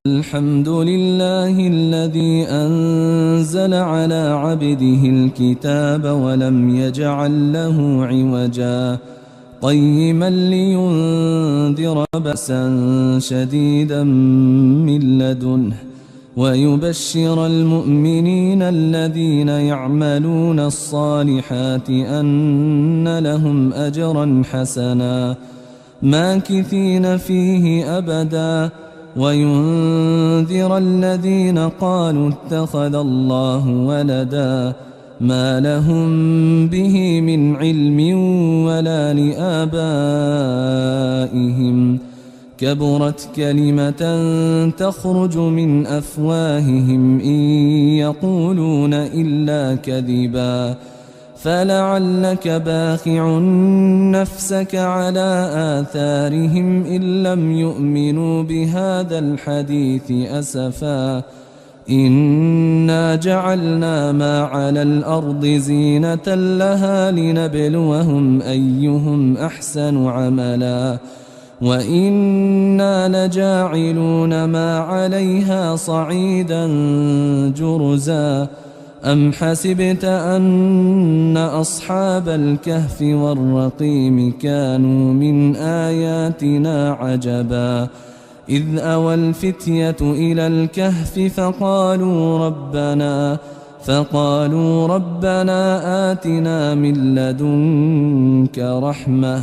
الحمد لله الذي أنزل على عبده الكتاب ولم يجعل له عوجا قيما لينذر بأسا شديدا من لدنه ويبشر المؤمنين الذين يعملون الصالحات أن لهم أجرا حسنا ماكثين فيه أبدا وينذر الذين قالوا اتخذ الله ولدا ما لهم به من علم ولا لآبائهم كبرت كلمة تخرج من أفواههم إن يقولون إلا كذبا فلعلك باخع نفسك على آثارهم إن لم يؤمنوا بهذا الحديث أسفا إنا جعلنا ما على الأرض زينة لها لنبلوهم أيهم أحسن عملا وإنا لجاعلون ما عليها صعيدا جرزا أم حسبت أن أصحاب الكهف والرقيم كانوا من آياتنا عجبا إذ أوى الفتية إلى الكهف فقالوا ربنا آتنا من لدنك رحمة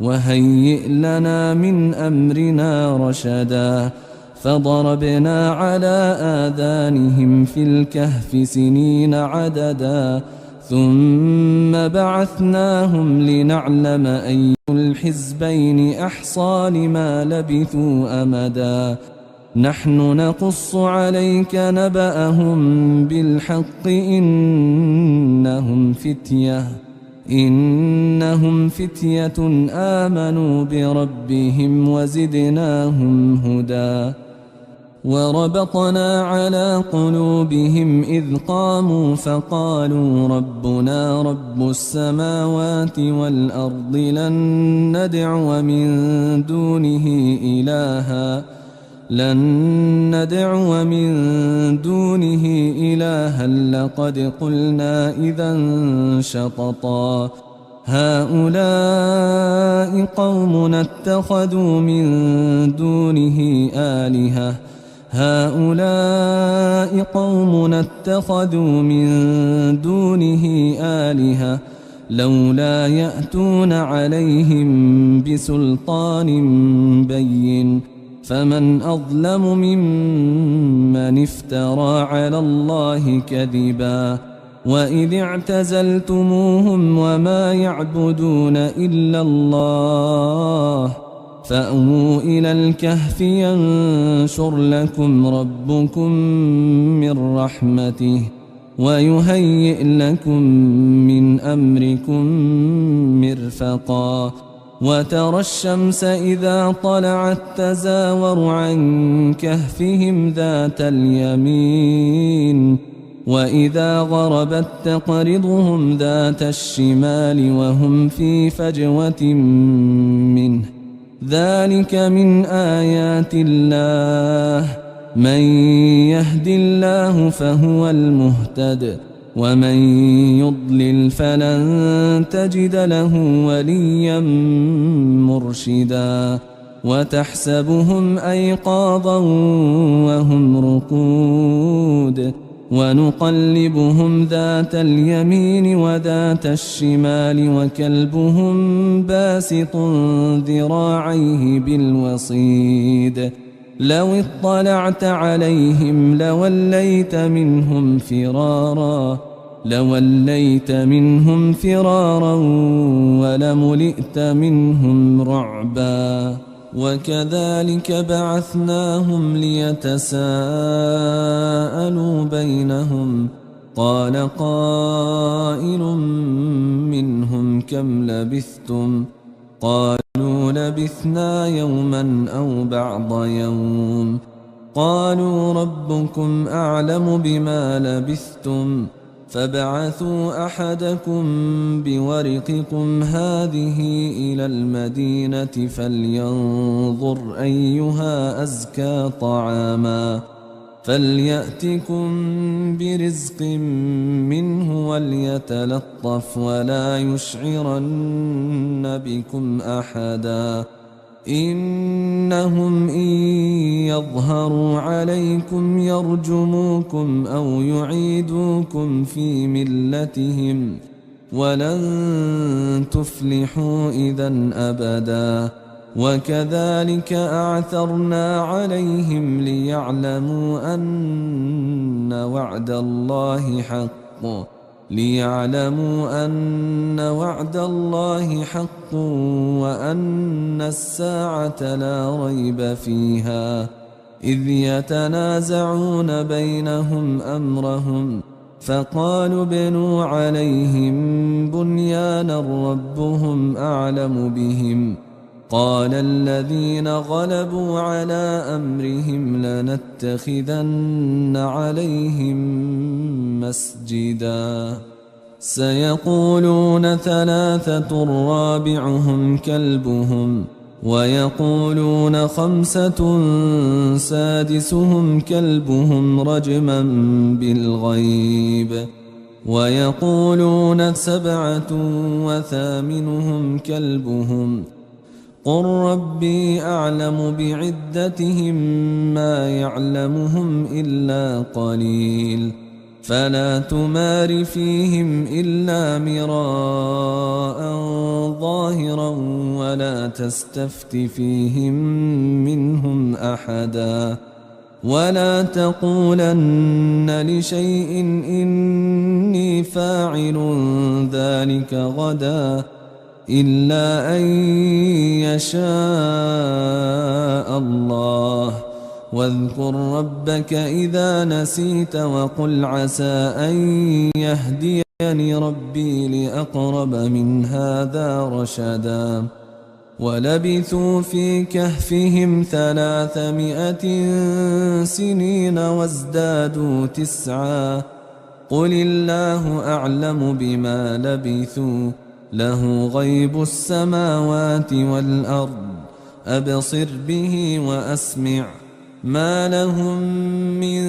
وهيئ لنا من أمرنا رشدا فضربنا على آذانهم في الكهف سنين عددا ثم بعثناهم لنعلم أي الحزبين أحصى لما لبثوا أمدا نحن نقص عليك نبأهم بالحق إنهم فتية آمنوا بربهم وزدناهم هدى وربطنا على قلوبهم إذ قاموا فقالوا ربنا رب السماوات والأرض لن ندعو من دونه إلها لقد قلنا إذا شططا هؤلاء قومنا اتخذوا من دونه آلهة لولا يأتون عليهم بسلطان بين فمن أظلم ممن افترى على الله كذبا وإذ اعتزلتموهم وما يعبدون إلا الله فأووا إلى الكهف ينشر لكم ربكم من رحمته ويهيئ لكم من أمركم مرفقا وترى الشمس إذا طلعت تزاور عن كهفهم ذات اليمين وإذا غربت تقرضهم ذات الشمال وهم في فجوة منه ذلك من آيات الله من يهد الله فهو المهتد ومن يضلل فلن تجد له وليا مرشدا وتحسبهم أيقاظا وهم رقود ونقلبهم ذات اليمين وذات الشمال وكلبهم باسط ذراعيه بالوصيد لو اطلعت عليهم لوليت منهم فرارا ولملئت منهم رعبا وكذلك بعثناهم ليتساءلوا بينهم قال قائل منهم كم لبثتم قالوا لبثنا يوما أو بعض يوم قالوا ربكم أعلم بما لبثتم فابعثوا أحدكم بورقكم هذه إلى المدينة فلينظر أيها أزكى طعاما فليأتكم برزق منه وليتلطف ولا يشعرن بكم أحدا إنهم إن يظهروا عليكم يرجموكم أو يعيدوكم في ملتهم ولن تفلحوا إذن أبدا وكذلك أعثرنا عليهم ليعلموا أن وعد الله حق وأن الساعة لا ريب فيها إذ يتنازعون بينهم أمرهم فقالوا ابنوا عليهم بنيانا ربهم أعلم بهم قال الذين غلبوا على أمرهم لنتخذن عليهم مسجدا سيقولون ثلاثة رابعهم كلبهم ويقولون خمسة سادسهم كلبهم رجما بالغيب ويقولون سبعة وثامنهم كلبهم قل ربي أعلم بعدتهم ما يعلمهم إلا قليل فلا تمار فيهم إلا مراء ظاهرا ولا تستفت فيهم منهم أحدا ولا تقولن لشيء إني فاعل ذلك غدا إلا أن يشاء الله واذكر ربك إذا نسيت وقل عسى أن يهديني ربي لأقرب من هذا رشدا ولبثوا في كهفهم 300 سنين وازدادوا 9 قل الله أعلم بما لبثوا له غيب السماوات والأرض أبصر به وأسمع ما لهم من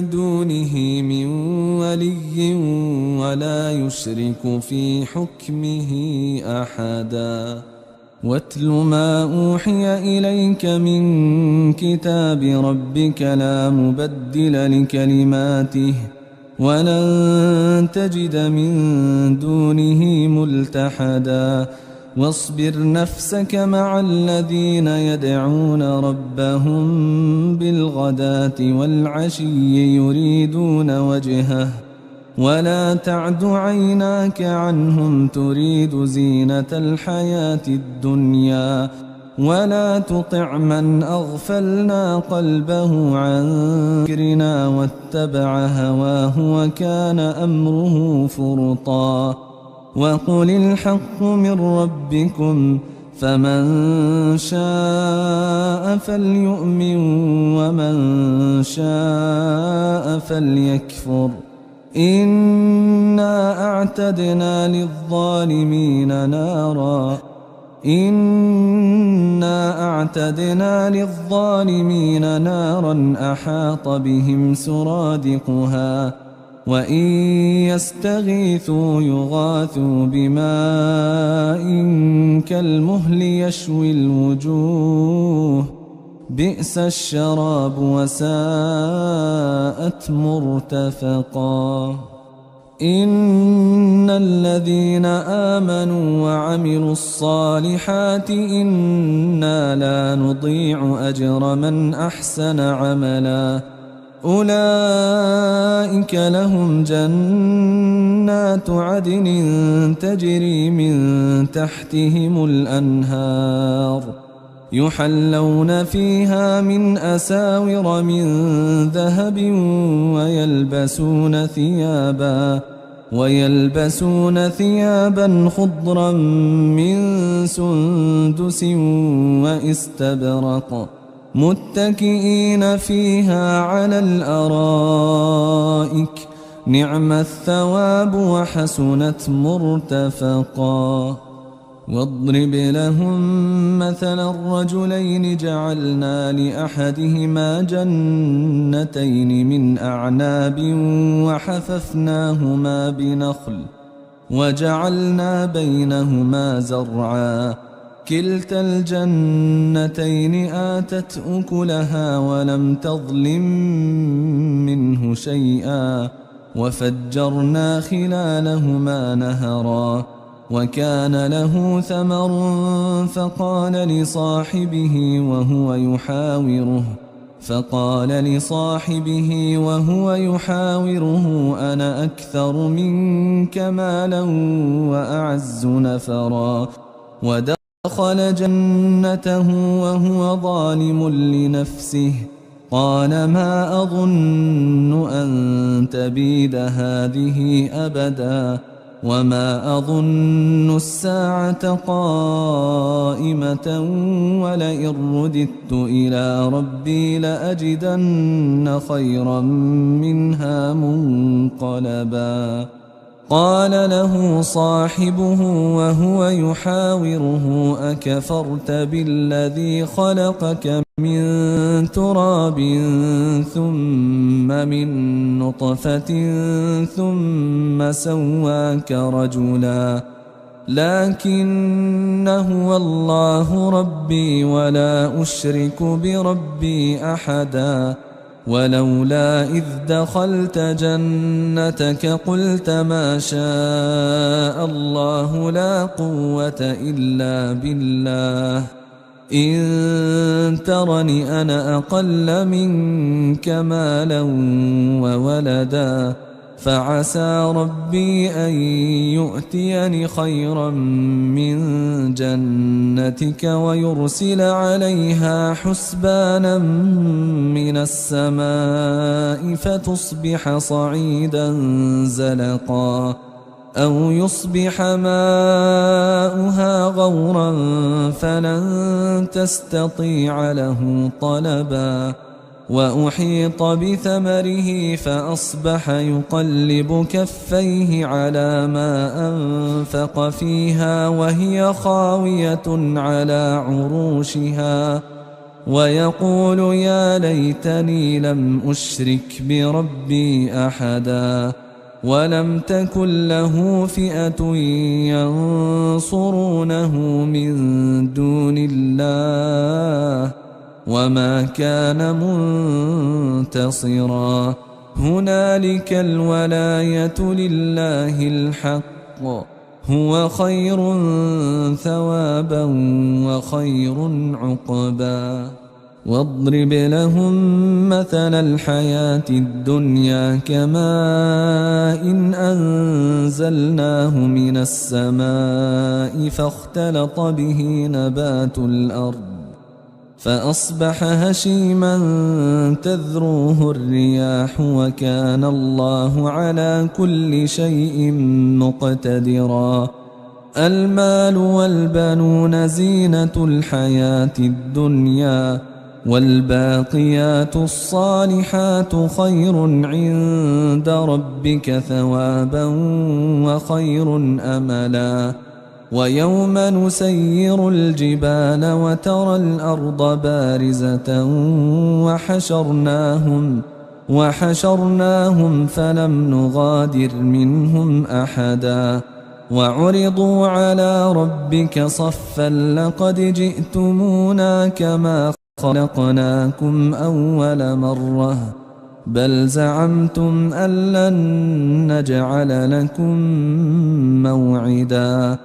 دونه من ولي ولا يشرك في حكمه أحدا واتل ما أوحي إليك من كتاب ربك لا مبدل لكلماته ولن تجد من دونه ملتحدا واصبر نفسك مع الذين يدعون ربهم بالغداة والعشي يريدون وجهه ولا تعد عيناك عنهم تريد زينة الحياة الدنيا ولا تطع من أغفلنا قلبه عن ذكرنا واتبع هواه وكان أمره فرطا وقل الحق من ربكم فمن شاء فليؤمن ومن شاء فليكفر إنا أعتدنا للظالمين نارا أحاط بهم سرادقها وإن يستغيثوا يغاثوا بماء كالمهل يشوي الوجوه بئس الشراب وساءت مرتفقا إن الذين آمنوا وعملوا الصالحات إنا لا نضيع أجر من أحسن عملا أولئك لهم جنات عدن تجري من تحتهم الأنهار يحلون فيها من أساور من ذهب ويلبسون ثيابا خضرا من سندس واستبرق متكئين فيها على الأرائك نعم الثواب وحسنت مرتفقا. واضرب لهم مثلا الرجلين جعلنا لأحدهما جنتين من أعناب وحففناهما بنخل وجعلنا بينهما زرعا كلتا الجنتين آتت أكلها ولم تظلم منه شيئا وفجرنا خلالهما نهرا وكان له ثمر فقال لصاحبه وهو يحاوره أنا أكثر منك مالا وأعز نفرا ودخل جنته وهو ظالم لنفسه قال ما أظن أن تبيد هذه أبدا وما أظن الساعة قائمة ولئن رددت إلى ربي لأجدن خيرا منها منقلبا. قال له صاحبه وهو يحاوره أكفرت بالذي خلقك من تراب ثم من نطفة ثم سواك رجلا لكن هو الله ربي ولا أشرك بربي أحدا. ولولا إذ دخلت جنتك قلت ما شاء الله لا قوة إلا بالله إن ترني أنا أقل منك مالا وولدا فعسى ربي أن يؤتيني خيرا من جنتك ويرسل عليها حسبانا من السماء فتصبح صعيدا زلقا أو يصبح ماؤها غورا فلن تستطيع له طلبا. وأحيط بثمره فأصبح يقلب كفيه على ما أنفق فيها وهي خاوية على عروشها ويقول يا ليتني لم أشرك بربي أحدا ولم تكن له فئة ينصرونه من دون الله وما كان منتصرا. هنالك الولاية لله الحق هو خير ثوابا وخير عقبا. واضرب لهم مثل الحياة الدنيا كماء أنزلناه من السماء فاختلط به نبات الأرض فأصبح هشيما تذروه الرياح وكان الله على كل شيء مقتدرا. المال والبنون زينة الحياة الدنيا والباقيات الصالحات خير عند ربك ثوابا وخير أملا. ويوم نسير الجبال وترى الأرض بارزة وحشرناهم فلم نغادر منهم أحدا وعرضوا على ربك صفا لقد جئتمونا كما خلقناكم أول مرة بل زعمتم أن لن نجعل لكم موعدا.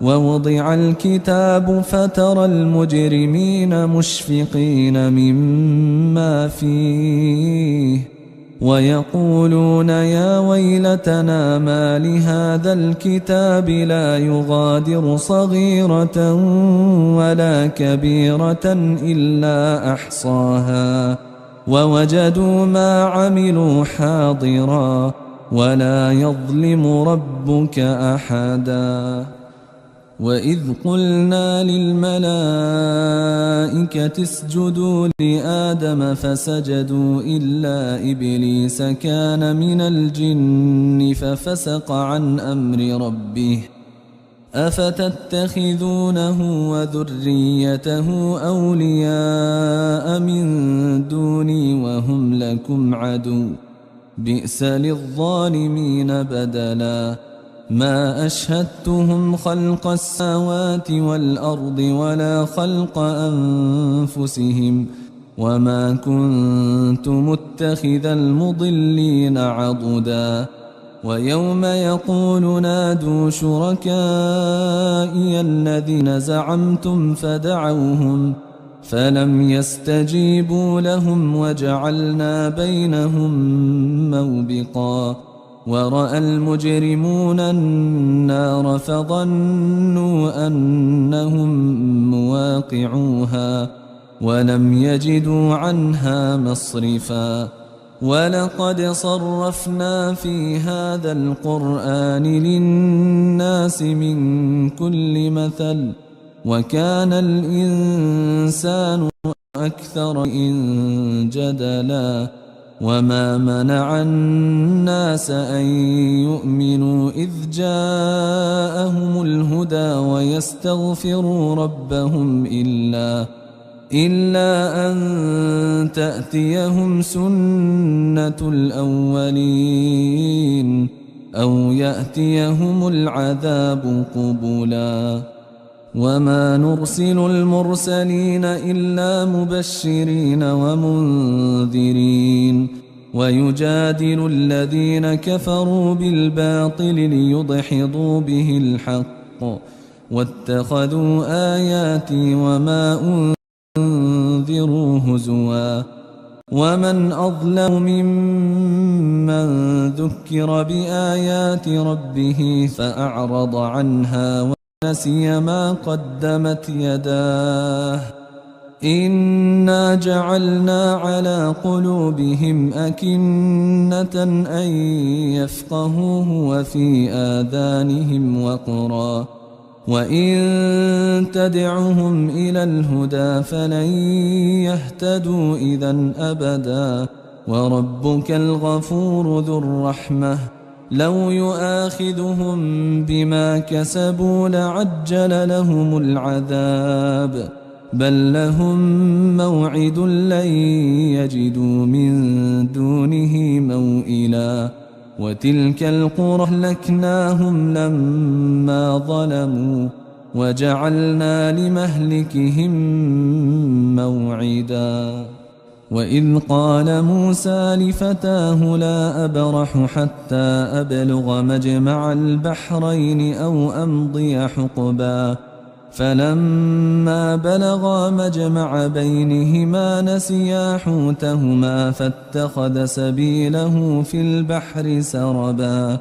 ووضع الكتاب فترى المجرمين مشفقين مما فيه ويقولون يا ويلتنا ما لهذا الكتاب لا يغادر صغيرة ولا كبيرة إلا أحصاها ووجدوا ما عملوا حاضرا ولا يظلم ربك أحدا. وإذ قلنا للملائكة اسجدوا لآدم فسجدوا إلا إبليس كان من الجن ففسق عن أمر ربه أفتتخذونه وذريته أولياء من دوني وهم لكم عدو بئس للظالمين بدلا ما أشهدتهم خلق السماوات والأرض ولا خلق أنفسهم وما كنت متخذ المضلين عضدا ويوم يقول نادوا شركائي الذين زعمتم فدعوهم فلم يستجيبوا لهم وجعلنا بينهم موبقا ورأى المجرمون النار فظنوا أنهم مواقعوها ولم يجدوا عنها مصرفا ولقد صرفنا في هذا القرآن للناس من كل مثل وكان الإنسان أكثر جدلا وما منع الناس أن يؤمنوا إذ جاءهم الهدى ويستغفروا ربهم إلا أن تأتيهم سنة الأولين أو يأتيهم العذاب قبلا وما نرسل المرسلين إلا مبشرين ومنذرين ويجادل الذين كفروا بالباطل ليدحضوا به الحق واتخذوا آياتي وما أنذروا هزوا ومن أظلم ممن ذكر بآيات ربه فأعرض عنها ونسي ما قدمت يداه إنا جعلنا على قلوبهم أكنة أن يفقهوه وفي آذانهم وقرا وإن تدعهم إلى الهدى فلن يهتدوا إذا أبدا وربك الغفور ذو الرحمة لو يؤاخذهم بما كسبوا لعجل لهم العذاب بل لهم موعد لن يجدوا من دونه موئلا وتلك القرى أهلكناهم لما ظلموا وجعلنا لمهلكهم موعدا وإذ قال موسى لفتاه لا أبرح حتى أبلغ مجمع البحرين أو أمضي حقبا فلما بلغا مجمع بينهما نسيا حوتهما فاتخذ سبيله في البحر سربا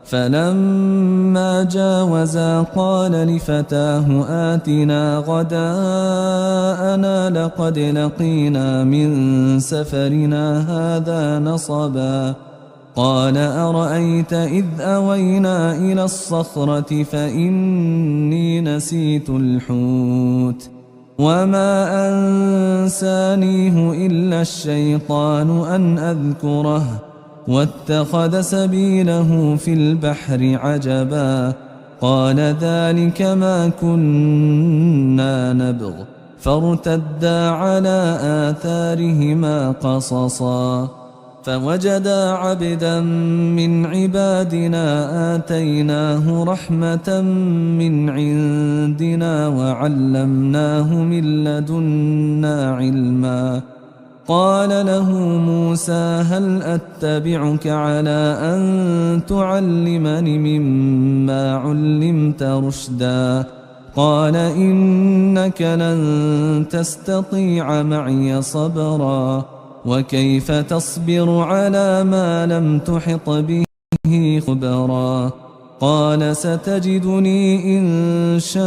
فلما جاوزا قال لفتاه آتنا غداءنا لقد لقينا من سفرنا هذا نصبا قال أرأيت إذ أوينا إلى الصخرة فإني نسيت الحوت وما أنسانيه إلا الشيطان أن أذكره واتخذ سبيله في البحر عجبا قال ذلك ما كنا نبغ فارتدا على آثارهما قصصا فوجدا عبدا من عبادنا آتيناه رحمة من عندنا وعلمناه من لدنا علما قال له موسى هل أتبعك على أن تعلمني مما علمت رشدا قال إنك لن تستطيع معي صبرا وكيف تصبر على ما لم تحط به خبرا قال ستجدني إن شاء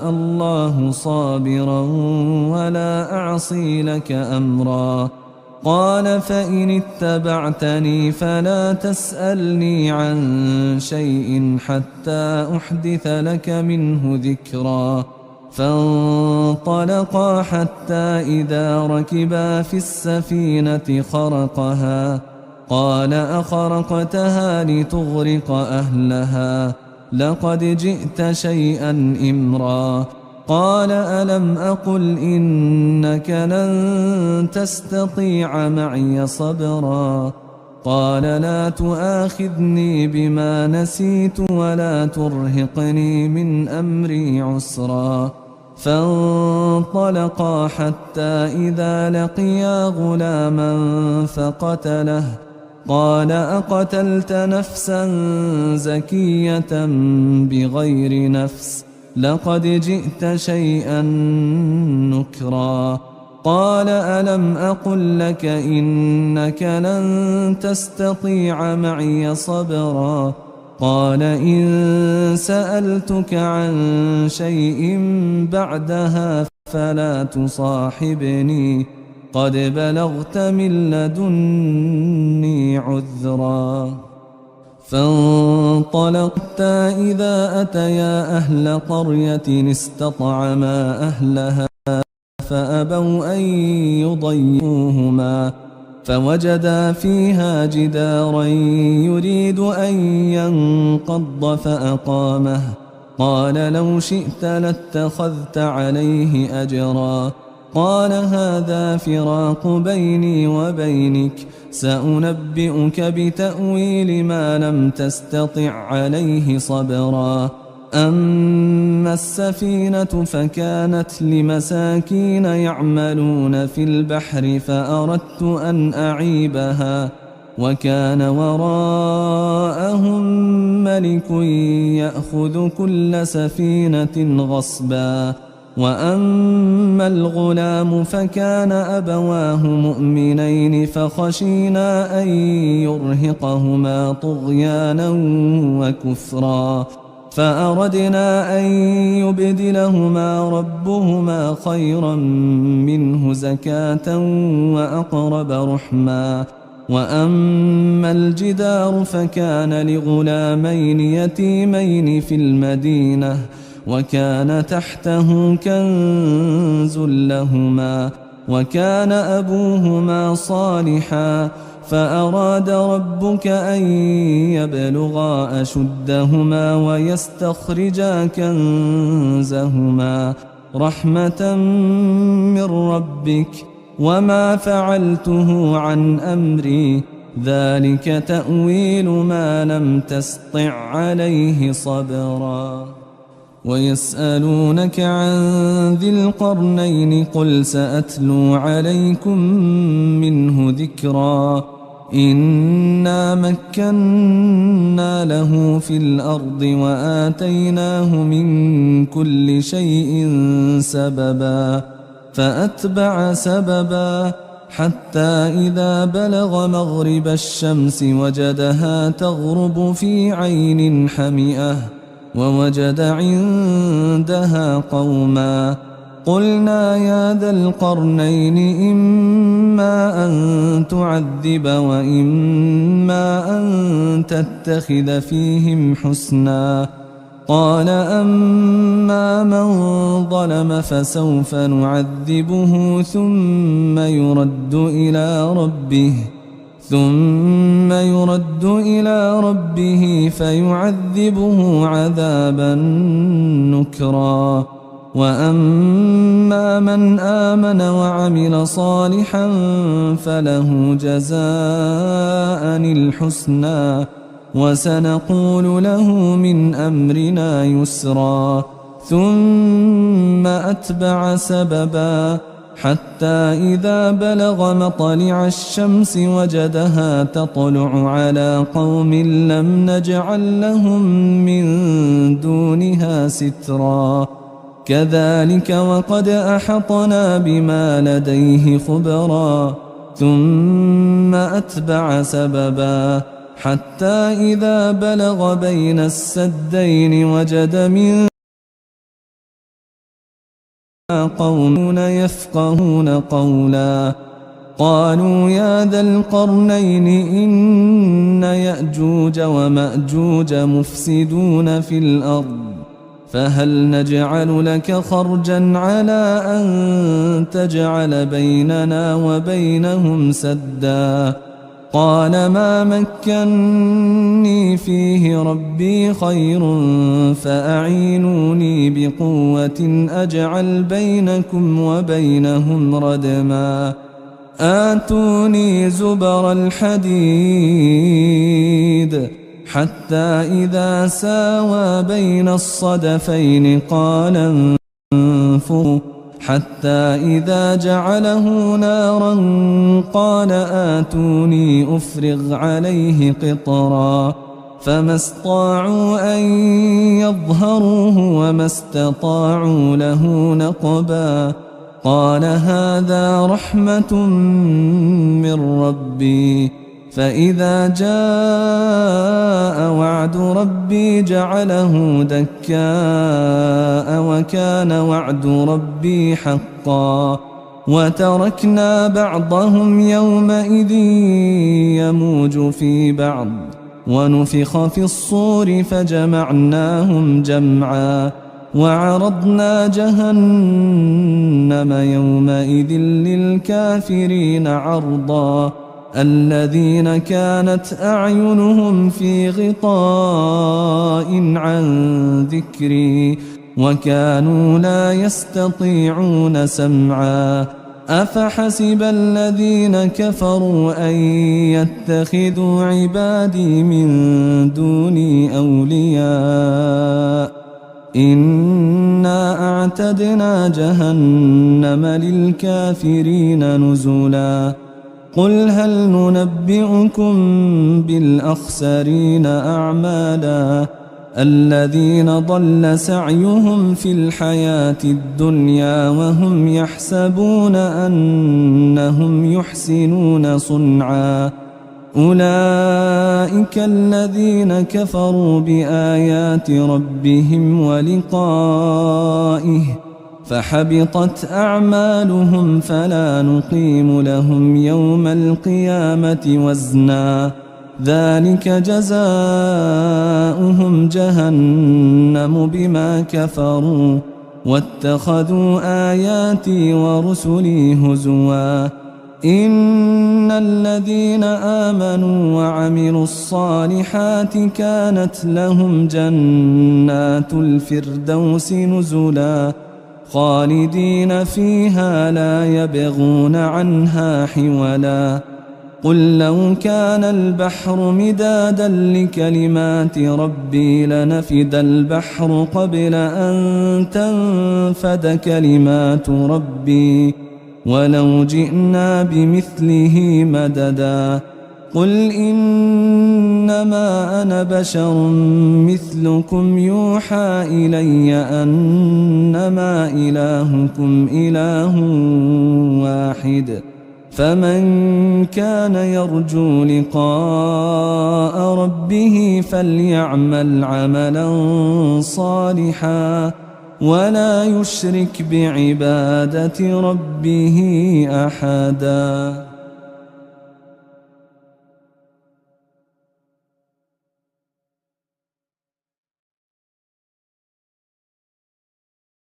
الله صابرا ولا أعصي لك أمرا قال فإن اتبعتني فلا تسألني عن شيء حتى أحدث لك منه ذكرا. فانطلقا حتى إذا ركبا في السفينة خرقها قال أخرقتها لتغرق أهلها لقد جئت شيئا إمرا. قال ألم أقل إنك لن تستطيع معي صبرا. قال لا تؤاخذني بما نسيت ولا ترهقني من أمري عسرا. فانطلقا حتى إذا لقيا غلاما فقتله قال أقتلت نفسا زكية بغير نفس لقد جئت شيئا نكرا. قال ألم أقل لك إنك لن تستطيع معي صبرا. قال إن سألتك عن شيء بعدها فلا تصاحبني قد بلغت من لدني عذرا. فانطلقتا إذا أتيا أهل قرية استطعما أهلها فأبوا أن يضيفوهما فوجدا فيها جدارا يريد أن ينقض فأقامه قال لو شئت لاتخذت عليه أجرا. قال هذا فراق بيني وبينك سأنبئك بتأويل ما لم تستطع عليه صبرا. أما السفينة فكانت لمساكين يعملون في البحر فأردت أن أعيبها وكان وراءهم ملك يأخذ كل سفينة غصبا. وأما الغلام فكان أبواه مؤمنين فخشينا أن يرهقهما طغيانا وكفرا فأردنا أن يبدلهما ربهما خيرا منه زكاة وأقرب رحما. وأما الجدار فكان لغلامين يتيمين في المدينة وكان تحته كنز لهما وكان أبوهما صالحا فأراد ربك أن يبلغا أشدهما ويستخرجا كنزهما رحمة من ربك وما فعلته عن أمري ذلك تأويل ما لم تسطع عليه صبرا. ويسألونك عن ذي القرنين قل سأتلو عليكم منه ذكرا. إنا مكنا له في الأرض وآتيناه من كل شيء سببا فأتبع سببا حتى إذا بلغ مغرب الشمس وجدها تغرب في عين حمئة ووجد عندها قوما قلنا يا ذا القرنين إما أن تعذب وإما أن تتخذ فيهم حسنا. قال أما من ظلم فسوف نعذبه ثم يرد إلى ربه فيعذبه عذابا نكرا. وأما من آمن وعمل صالحا فله جزاء الحسنى وسنقول له من أمرنا يسرا. ثم أتبع سببا حتى إذا بلغ مطلع الشمس وجدها تطلع على قوم لم نجعل لهم من دونها سترا. كذلك وقد أحطنا بما لديه خبرا. ثم أتبع سببا حتى إذا بلغ بين السدين وجد من قوم يفقهون قولا قالوا يا ذا القرنين إن يأجوج ومأجوج مفسدون في الأرض فهل نجعل لك خرجا على أن تجعل بيننا وبينهم سدا قال ما مكني فيه ربي خير فأعينوني بقوة أجعل بينكم وبينهم ردما آتوني زبر الحديد حتى إذا ساوى بين الصدفين قال انفروا حتى إذا جعله نارا قال آتوني أفرغ عليه قطرا فما استطاعوا أن يظهروه وما استطاعوا له نقبا قال هذا رحمة من ربي فإذا جاء وعد ربي جعله دكاء وكان وعد ربي حقا وتركنا بعضهم يومئذ يموج في بعض ونفخ في الصور فجمعناهم جمعا وعرضنا جهنم يومئذ للكافرين عرضا الذين كانت أعينهم في غطاء عن ذكري وكانوا لا يستطيعون سمعا أفحسب الذين كفروا أن يتخذوا عبادي من دوني أولياء إنا أعتدنا جهنم للكافرين نزلا قل هل ننبئكم بالأخسرين أعمالا الذين ضل سعيهم في الحياة الدنيا وهم يحسبون أنهم يحسنون صنعا أولئك الذين كفروا بآيات ربهم ولقائه فحبطت أعمالهم فلا نقيم لهم يوم القيامة وزنا ذلك جزاؤهم جهنم بما كفروا واتخذوا آياتي ورسلي هزوا إن الذين آمنوا وعملوا الصالحات كانت لهم جنات الفردوس نزلا خالدين فيها لا يبغون عنها حولا قل لو كان البحر مدادا لكلمات ربي لنفد البحر قبل أن تنفد كلمات ربي ولو جئنا بمثله مددا قل إنما أنا بشر مثلكم يوحى إلي أنما إلهكم إله واحد فمن كان يرجو لقاء ربه فليعمل عملا صالحا ولا يشرك بعبادة ربه أحدا.